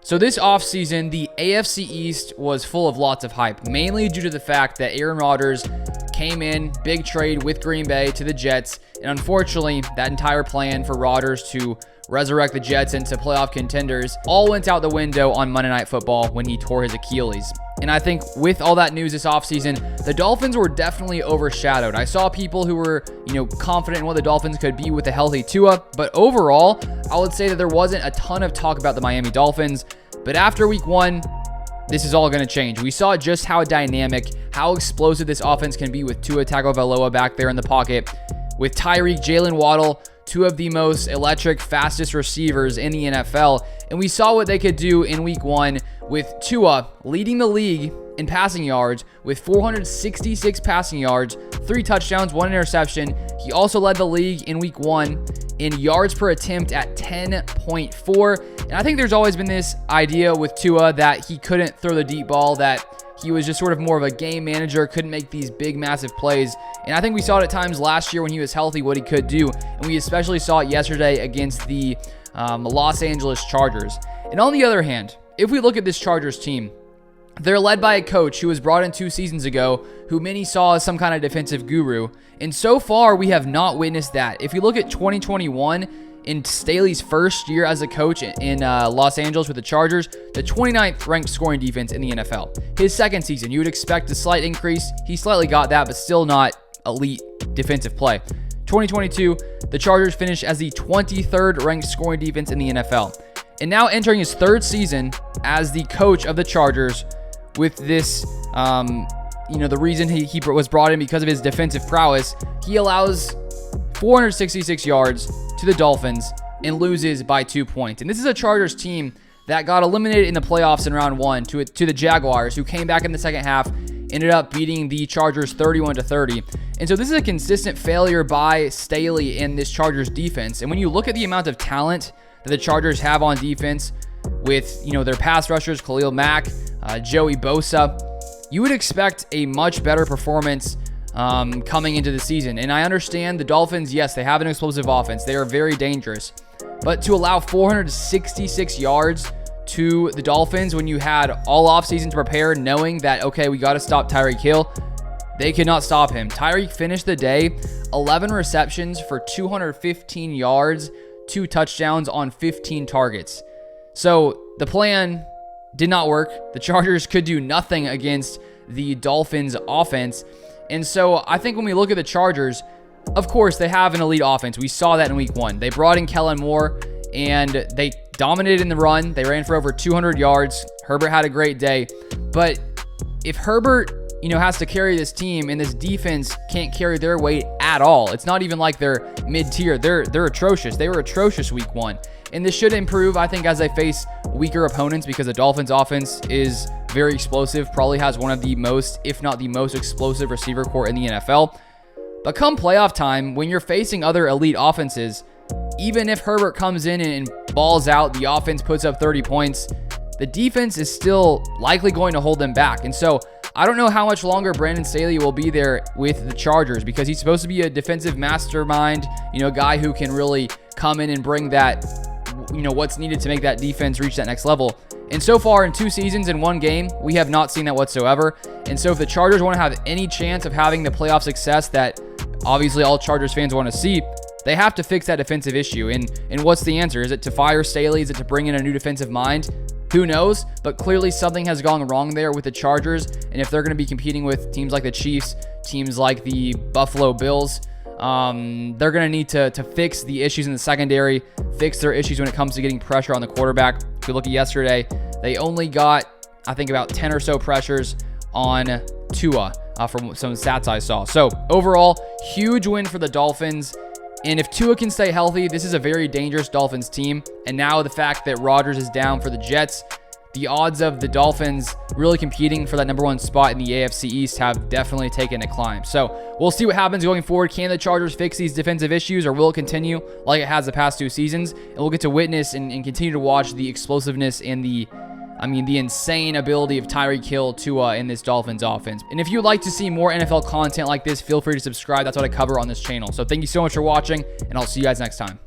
So this offseason, the AFC East was full of lots of hype, mainly due to the fact that Aaron Rodgers came in, big trade with Green Bay to the Jets, and unfortunately, that entire plan for Rodgers to resurrect the Jets into playoff contenders all went out the window on Monday Night Football when he tore his Achilles. And I think with all that news this offseason, the Dolphins were definitely overshadowed. I saw people who were, confident in what the Dolphins could be with a healthy Tua, but overall, I would say that there wasn't a ton of talk about the Miami Dolphins. But after week one, this is all going to change. We saw just how dynamic, how explosive this offense can be with Tua Tagovailoa back there in the pocket, with Tyreek, Jalen Waddle, two of the most electric, fastest receivers in the NFL. And we saw what they could do in week one with Tua leading the league in passing yards with 466 passing yards, 3 touchdowns, 1 interception. He also led the league in week one in yards per attempt at 10.4. And I think there's always been this idea with Tua that he couldn't throw the deep ball, that he was just sort of more of a game manager, couldn't make these big, massive plays. And I think we saw it at times last year when he was healthy, what he could do. And we especially saw it yesterday against the Los Angeles Chargers. And on the other hand, if we look at this Chargers team, they're led by a coach who was brought in 2 seasons ago, who many saw as some kind of defensive guru. And so far, we have not witnessed that. If you look at 2021, in Staley's first year as a coach in Los Angeles with the Chargers, the 29th ranked scoring defense in the NFL. His second season, you would expect a slight increase. He slightly got that, but still not elite defensive play. 2022, the Chargers finished as the 23rd ranked scoring defense in the NFL. And now entering his 3rd season as the coach of the Chargers with this, the reason he was brought in because of his defensive prowess, he allows 466 yards to the Dolphins and loses by 2 points. And this is a Chargers team that got eliminated in the playoffs in round 1 to the Jaguars, who came back in the second half, ended up beating the Chargers 31-30. And so this is a consistent failure by Staley in this Chargers defense. And when you look at the amount of talent that the Chargers have on defense with, their pass rushers, Khalil Mack, Joey Bosa, you would expect a much better performance coming into the season. And I understand the Dolphins, yes, they have an explosive offense. They are very dangerous. But to allow 466 yards to the Dolphins when you had all offseason to prepare, knowing that, okay, we got to stop Tyreek Hill, they could not stop him. Tyreek finished the day 11 receptions for 215 yards, 2 touchdowns on 15 targets. So the plan did not work. The Chargers could do nothing against the Dolphins offense. And so I think when we look at the Chargers, of course, they have an elite offense. We saw that in week 1. They brought in Kellen Moore, and they dominated in the run. They ran for over 200 yards. Herbert had a great day. But if Herbert, has to carry this team and this defense can't carry their weight at all, it's not even like they're mid-tier. They're atrocious. They were atrocious week 1. And this should improve, I think, as they face weaker opponents, because the Dolphins offense is very explosive, probably has one of the most, if not the most explosive receiver corps in the NFL. But come playoff time, when you're facing other elite offenses, even if Herbert comes in and balls out, the offense puts up 30 points, the defense is still likely going to hold them back. And so I don't know how much longer Brandon Staley will be there with the Chargers, because he's supposed to be a defensive mastermind, a guy who can really come in and bring that, what's needed to make that defense reach that next level. And so far in 2 seasons and 1 game, we have not seen that whatsoever. And so if the Chargers want to have any chance of having the playoff success that obviously all Chargers fans want to see, they have to fix that defensive issue. And what's the answer? Is it to fire Staley? Is it to bring in a new defensive mind? Who knows? But clearly something has gone wrong there with the Chargers. And if they're going to be competing with teams like the Chiefs, teams like the Buffalo Bills, they're going to need to fix the issues in the secondary, fix their issues when it comes to getting pressure on the quarterback. If you look at yesterday, they only got, I think, about 10 or so pressures on Tua from some stats I saw. So overall, huge win for the Dolphins. And if Tua can stay healthy, this is a very dangerous Dolphins team. And now the fact that Rodgers is down for the Jets, the odds of the Dolphins really competing for that number 1 spot in the AFC East have definitely taken a climb. So we'll see what happens going forward. Can the Chargers fix these defensive issues, or will it continue like it has the past 2 seasons? And we'll get to witness and continue to watch the explosiveness and the insane ability of Tyreek Hill in this Dolphins offense. And if you'd like to see more NFL content like this, feel free to subscribe. That's what I cover on this channel. So thank you so much for watching, and I'll see you guys next time.